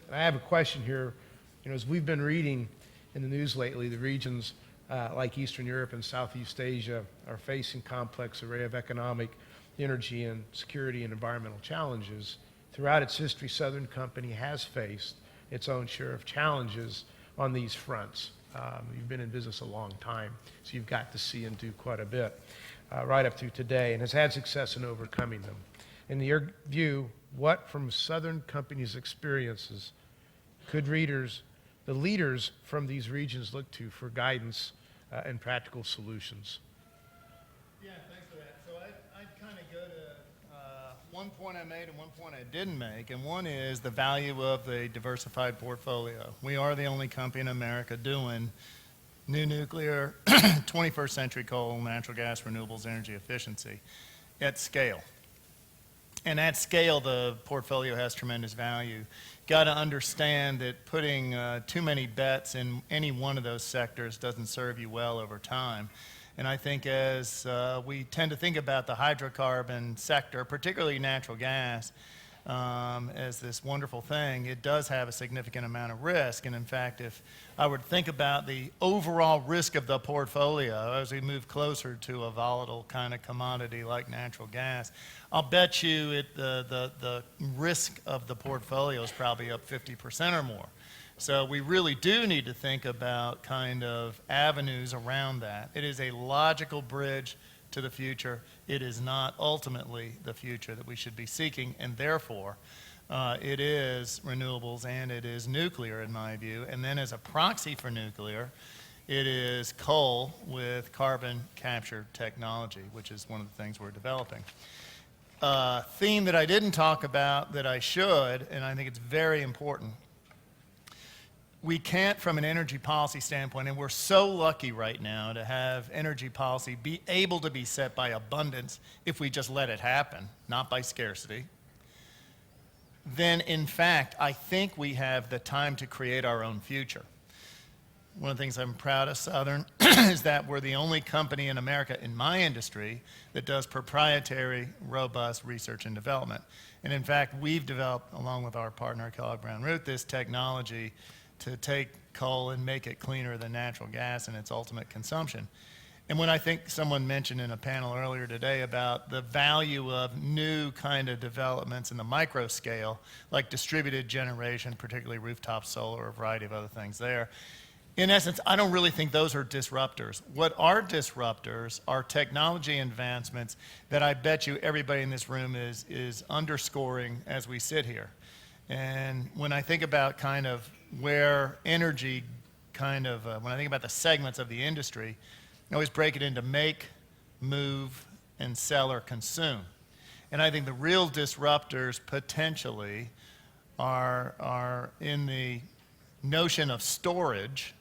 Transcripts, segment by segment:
And I have a question here. As we've been reading in the news lately, the regions like Eastern Europe and Southeast Asia are facing complex array of economic, energy, and security and environmental challenges. Throughout its history, Southern Company has faced its own share of challenges on these fronts. You've been in business a long time, so you've got to see and do quite a bit right up to today, and has had success in overcoming them. In your view, what from Southern Company's experiences could the leaders from these regions look to for guidance and practical solutions? Yeah, thanks for that. So I'd kind of go to one point I made and one point I didn't make, and one is the value of the diversified portfolio. We are the only company in America doing new nuclear, 21st century coal, natural gas, renewables, energy efficiency at scale. And at scale, the portfolio has tremendous value. Got to understand that putting too many bets in any one of those sectors doesn't serve you well over time. And I think as we tend to think about the hydrocarbon sector, particularly natural gas, as this wonderful thing, it does have a significant amount of risk. And in fact, if I would think about the overall risk of the portfolio as we move closer to a volatile kind of commodity like natural gas, I'll bet you the risk of the portfolio is probably up 50% or more. So we really do need to think about kind of avenues around that. It is a logical bridge to the future. It is not ultimately the future that we should be seeking, and therefore it is renewables and it is nuclear in my view. And then as a proxy for nuclear, it is coal with carbon capture technology, which is one of the things we're developing. Theme that I didn't talk about that I should, and I think it's very important. We can't, from an energy policy standpoint, and we're so lucky right now to have energy policy be able to be set by abundance if we just let it happen, not by scarcity, then in fact, I think we have the time to create our own future. One of the things I'm proud of Southern is that we're the only company in America in my industry that does proprietary, robust research and development. And in fact, we've developed, along with our partner Kellogg Brown Root, this technology to take coal and make it cleaner than natural gas in its ultimate consumption. And when I think someone mentioned in a panel earlier today about the value of new kind of developments in the micro scale, like distributed generation, particularly rooftop solar, a variety of other things there, in essence, I don't really think those are disruptors. What are disruptors are technology advancements that I bet you everybody in this room is underscoring as we sit here. And when I think about kind of where energy when I think about the segments of the industry, I always break it into make, move, and sell or consume. And I think the real disruptors potentially are in the notion of storage,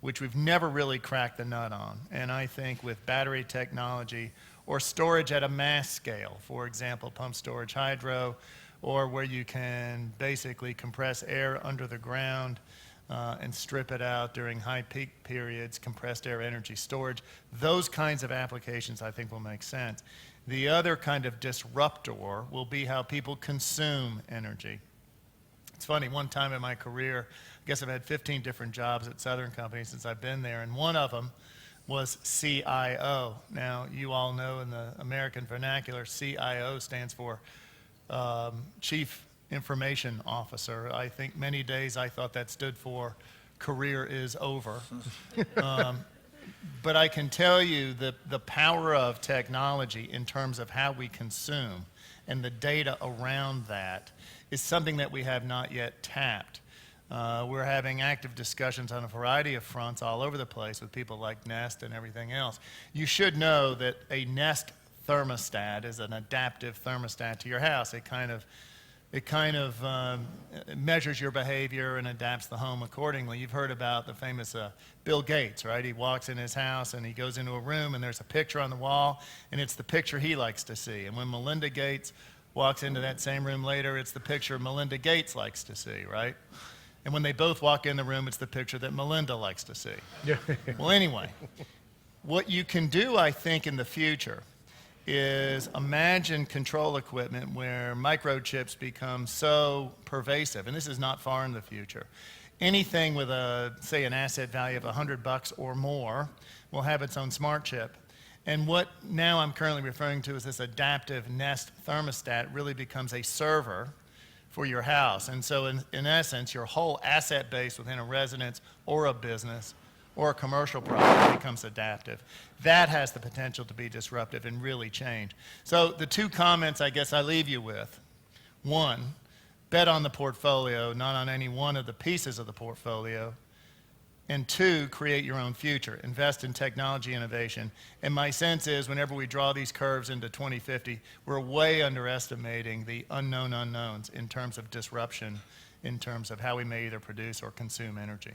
which we've never really cracked the nut on. And I think with battery technology or storage at a mass scale, for example, pump storage hydro, or where you can basically compress air under the ground and strip it out during high peak periods, compressed air energy storage. Those kinds of applications I think will make sense. The other kind of disruptor will be how people consume energy. It's funny, one time in my career, I guess I've had 15 different jobs at Southern Company since I've been there, and one of them was CIO. Now, you all know in the American vernacular, CIO stands for Chief Information Officer. I think many days I thought that stood for career is over. But I can tell you that the power of technology in terms of how we consume and the data around that is something that we have not yet tapped. We're having active discussions on a variety of fronts all over the place with people like Nest and everything else. You should know that a Nest thermostat is an adaptive thermostat to your house. It kind of measures your behavior and adapts the home accordingly. You've heard about the famous Bill Gates, right? He walks in his house and he goes into a room and there's a picture on the wall and it's the picture he likes to see. And when Melinda Gates walks into that same room later, it's the picture Melinda Gates likes to see, right? And when they both walk in the room, it's the picture that Melinda likes to see. Well, anyway, what you can do, I think, in the future is imagine control equipment where microchips become so pervasive, and this is not far in the future. Anything with a, say, an asset value of $100 or more will have its own smart chip. And what now I'm currently referring to as this adaptive Nest thermostat really becomes a server for your house. And so in essence, your whole asset base within a residence or a business or a commercial property becomes adaptive. That has the potential to be disruptive and really change. So the two comments I guess I leave you with: one, bet on the portfolio, not on any one of the pieces of the portfolio. And two, create your own future. Invest in technology innovation. And my sense is whenever we draw these curves into 2050, we're way underestimating the unknown unknowns in terms of disruption, in terms of how we may either produce or consume energy.